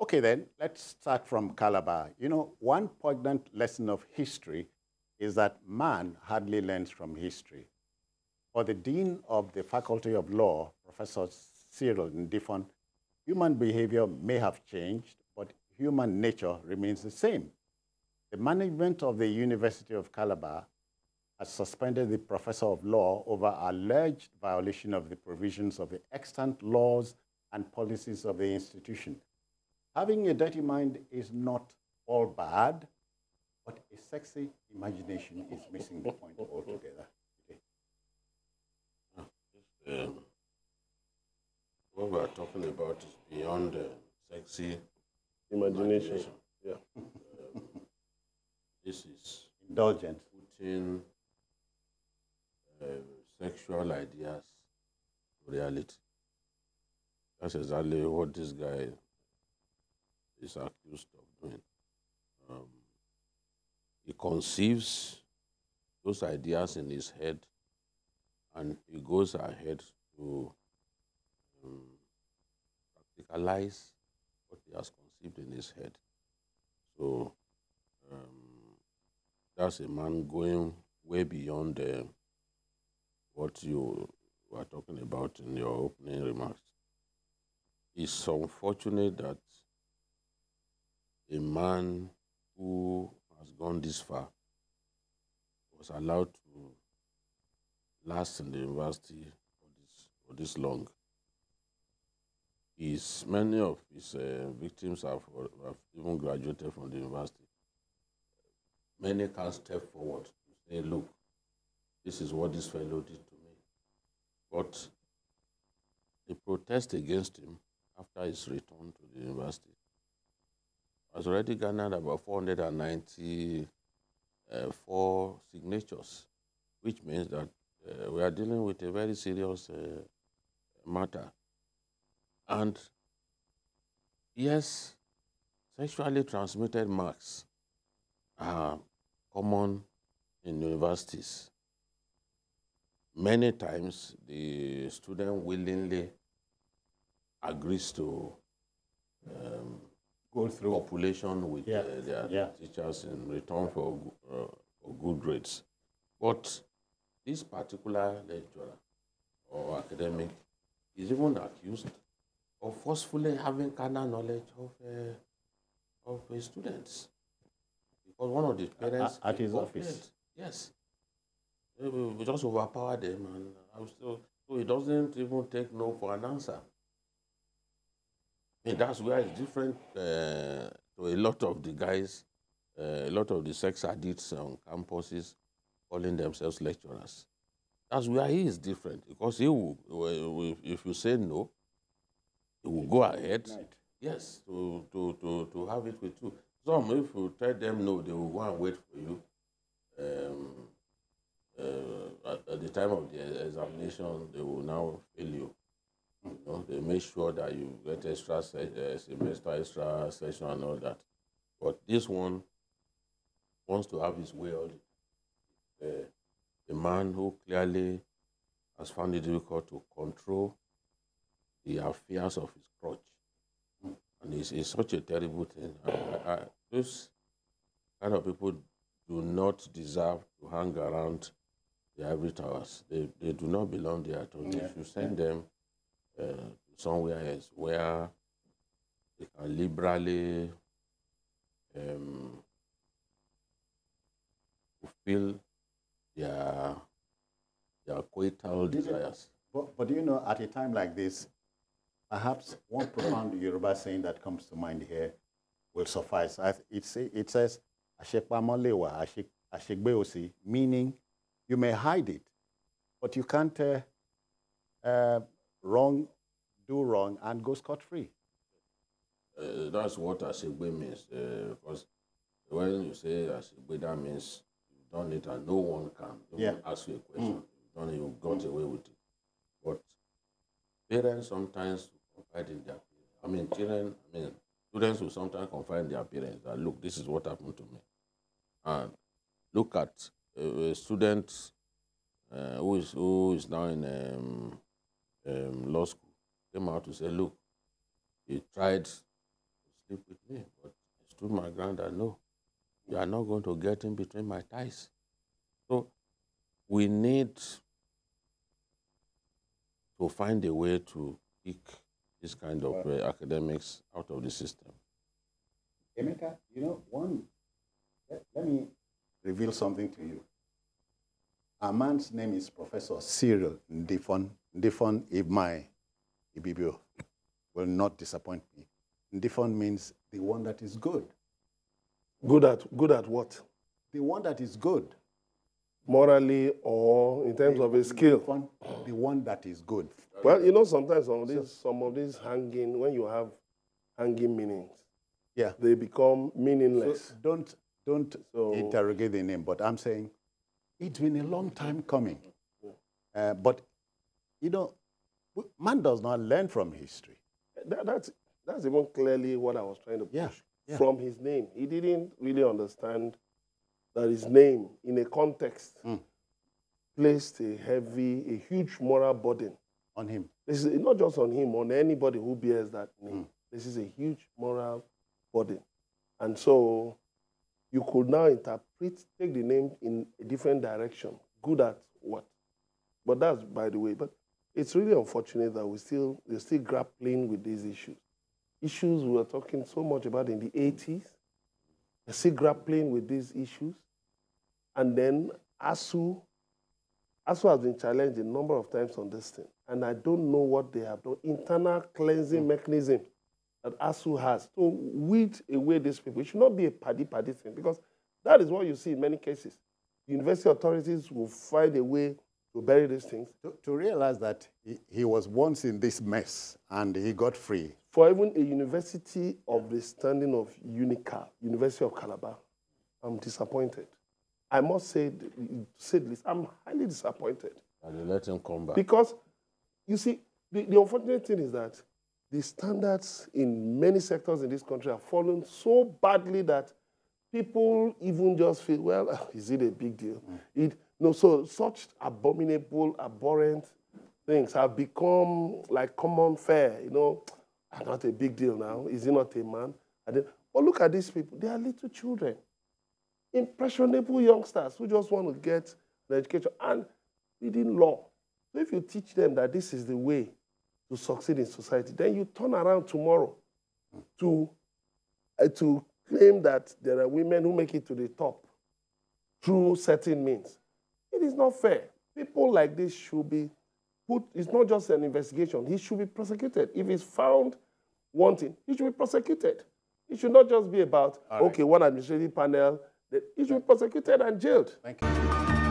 Okay, then, let's start from Calabar. You know, one poignant lesson of history is that man hardly learns from history. For the Dean of the Faculty of Law, Professor Cyril Ndifon, human behavior may have changed, but human nature remains the same. The management of the University of Calabar has suspended the professor of law over alleged violation of the provisions of the extant laws and policies of the institution. Having a dirty mind is not all bad, but a sexy imagination is missing the point altogether. What we are talking about is beyond sexy Imagination. Yeah. This is Indulgent. putting sexual ideas to reality. That's exactly what this guy is accused of doing. Um, he conceives those ideas in his head and he goes ahead to um, practicalize what he has conceived in his head. So that's a man going way beyond what you were talking about in your opening remarks. It's unfortunate that a man who has gone this far was allowed to last in the university for this long. Many of his victims have even graduated from the university. Many can't step forward to say, look, this is what this fellow did to me. But the protest against him after his return to the university has already garnered about 494 signatures, which means that we are dealing with a very serious matter. And yes, sexually transmitted marks are common in universities. Many times, the student willingly agrees to Go through. population with their teachers in return for good grades. But this particular lecturer or academic is even accused of forcefully having carnal knowledge of his students. Because one of the parents At his office. Yes. We just overpower them, and so he doesn't even take no for an answer. And that's where it's different to a lot of the guys, a lot of the sex addicts on campuses calling themselves lecturers. That's where he is different, because he will, if you say no, he will go ahead, yes, to have it with you. Some, if you tell them no, they will go and wait for you. At the time of the examination, they will now fail you. You know, they make sure that you get extra semester, extra session, and all that. But this one wants to have his way all a man who clearly has found it difficult to control the affairs of his crotch. And it's such a terrible thing. Those kind of people do not deserve to hang around the ivory towers. They do not belong there at all. If you send them somewhere else where they can liberally fulfill their coital desires. But you know, at a time like this, perhaps one profound Yoruba saying that comes to mind here will suffice. It says, "Ashekpamolewa, ashekbeosi," meaning you may hide it, but you can't do wrong and go scot-free. That's what ashegbe means, because when you say ashegbe, that means you've done it and no one can ask you a question. You've done it, you've got away with it. But parents sometimes confide in their parents. Students will sometimes confide in their parents that, look, this is what happened to me. And look at a student who is now in law school, came out to say, look, he tried to sleep stood my ground that no, you are not going to get in between my thighs. So we need to find a way to kick this kind of academics out of the system. Emeka, you know, let me reveal something to you. A man's name is Professor Cyril Ndifon. Ndifon, if my Ibibio will not disappoint me. Ndifon means the one that is good. Good at what? The one that is good. Morally or in terms of a skill? The one that is good. Well, you know, sometimes some of these hanging, when you have hanging meanings, yeah, they become meaningless. So don't interrogate the name, but I'm saying it's been a long time coming. But, you know, man does not learn from history. That's even clearly what I was trying to push. Yeah. From his name. He didn't really understand that his name, in a context, placed a huge moral burden on him. This is not just on him, on anybody who bears that name. This is a huge moral burden. And so you could now take the name in a different direction. Good at what? But that's by the way. But it's really unfortunate that we're still grappling with these issues. Issues we were talking so much about in the 80s. They're still grappling with these issues. And then ASU has been challenged a number of times on this thing. And I don't know what they have done. Internal cleansing mechanism that ASU has to weed away these people. It should not be a paddy thing, because that is what you see in many cases. University authorities will find a way to bury these things. To realize that he was once in this mess and he got free. For even a university of the standing of UNICAL, University of Calabar, I'm disappointed. I must say this, I'm highly disappointed. And they let him come back. Because, you see, the unfortunate thing is that the standards in many sectors in this country have fallen so badly that people even just feel, well, is it a big deal? So such abominable, abhorrent things have become like common fare, not a big deal now. Is he not a man? But look at these people. They are little children, impressionable youngsters who just want to get an education and reading law. So if you teach them that this is the way to succeed in society, then you turn around tomorrow to claim that there are women who make it to the top through certain means. It is not fair. People like this should be put, it's not just an investigation. He should be prosecuted. If he's found wanting, he should be prosecuted. It should not just be about, one administrative panel. He should be prosecuted and jailed. Thank you.